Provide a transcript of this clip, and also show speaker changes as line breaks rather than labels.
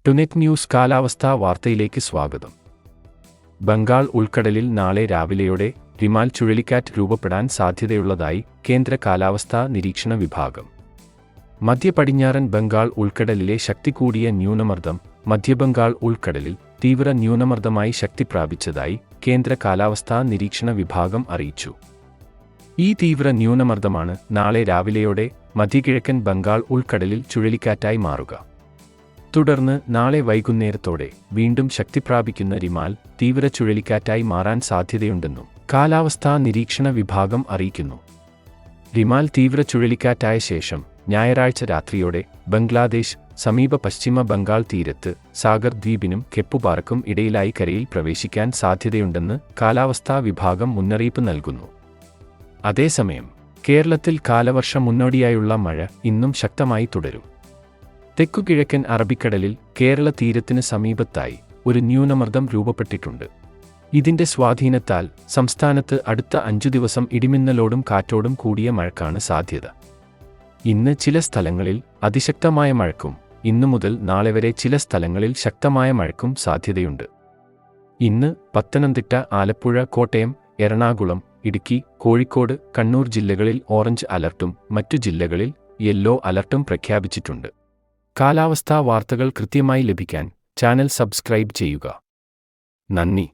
ടുനെറ്റ് news കാലാവസ്ഥാ വാർത്തയിലേക്ക് സ്വാഗതം. ബംഗാൾ ഉൾക്കടലിൽ നാളെ രാവിലെയോടെ റിമാൽ ചുഴലിക്കാറ്റ് രൂപപ്പെടാൻ സാധ്യതയുള്ളതായി കേന്ദ്ര കാലാവസ്ഥാ നിരീക്ഷണ വിഭാഗം. മധ്യ-പടിഞ്ഞാറൻ ബംഗാൾ ഉൾക്കടലിലെ ശക്തി കൂടിയ ന്യൂനമർദ്ദം മധ്യബംഗാൾ ഉൾക്കടലിൽ തീവ്ര ന്യൂനമർദ്ദമായി ശക്തി പ്രാപിച്ചതായി കേന്ദ്ര കാലാവസ്ഥാ നിരീക്ഷണ വിഭാഗം അറിയിച്ചു. ഈ തീവ്ര ന്യൂനമർദ്ദമാണ് നാളെ രാവിലെയോടെ മധ്യകിഴക്കൻ ബംഗാൾ ഉൾക്കടലിൽ ചുഴലിക്കാറ്റായി മാറുക. തുടർന്ന് നാളെ വൈകുന്നേരത്തോടെ വീണ്ടും ശക്തി പ്രാപിക്കുന്ന റിമാൽ തീവ്ര ചുഴലിക്കാറ്റായി മാറാൻ സാധ്യതയുണ്ടെന്നും കാലാവസ്ഥാ നിരീക്ഷണ വിഭാഗം അറിയിക്കുന്നു. റിമാൽ തീവ്ര ചുഴലിക്കാറ്റായ ശേഷം ഞായറാഴ്ച രാത്രിയോടെ ബംഗ്ലാദേശ്, സമീപ പശ്ചിമ ബംഗാൾ തീരത്ത് സാഗർ ദ്വീപിനും കെപ്പുപാറയ്ക്കും ഇടയിലായി കരയിൽ പ്രവേശിക്കാൻ സാധ്യതയുണ്ടെന്ന് കാലാവസ്ഥാ വിഭാഗം മുന്നറിയിപ്പ് നൽകുന്നു. അതേസമയം കേരളത്തിൽ കാലവർഷ മുന്നോടിയായുള്ള മഴ ഇന്നും ശക്തമായി തുടരും. തെക്കുകിഴക്കൻ അറബിക്കടലിൽ കേരള തീരത്തിന് സമീപത്തായി ഒരു ന്യൂനമർദ്ദം രൂപപ്പെട്ടിട്ടുണ്ട്. ഇതിന്റെ സ്വാധീനത്താൽ സംസ്ഥാനത്ത് അടുത്ത 5 ദിവസം ഇടിമിന്നലോടും കാറ്റോടും കൂടിയ മഴയ്ക്കാണ് സാധ്യത. ഇന്ന് ചില സ്ഥലങ്ങളിൽ അതിശക്തമായ മഴയ്ക്കും ഇന്നു മുതൽ നാളെ വരെ ചില സ്ഥലങ്ങളിൽ ശക്തമായ മഴയ്ക്കും സാധ്യതയുണ്ട്. ഇന്ന് പത്തനംതിട്ട, ആലപ്പുഴ, കോട്ടയം, എറണാകുളം, ഇടുക്കി, കോഴിക്കോട്, കണ്ണൂർ ജില്ലകളിൽ ഓറഞ്ച് അലർട്ടും മറ്റു ജില്ലകളിൽ യെല്ലോ അലർട്ടും പ്രഖ്യാപിച്ചിട്ടുണ്ട്. കാലാവസ്ഥാ വാർത്തകൾ കൃത്യമായി ലഭിക്കാൻ ചാനൽ സബ്സ്ക്രൈബ് ചെയ്യുക. നന്ദി.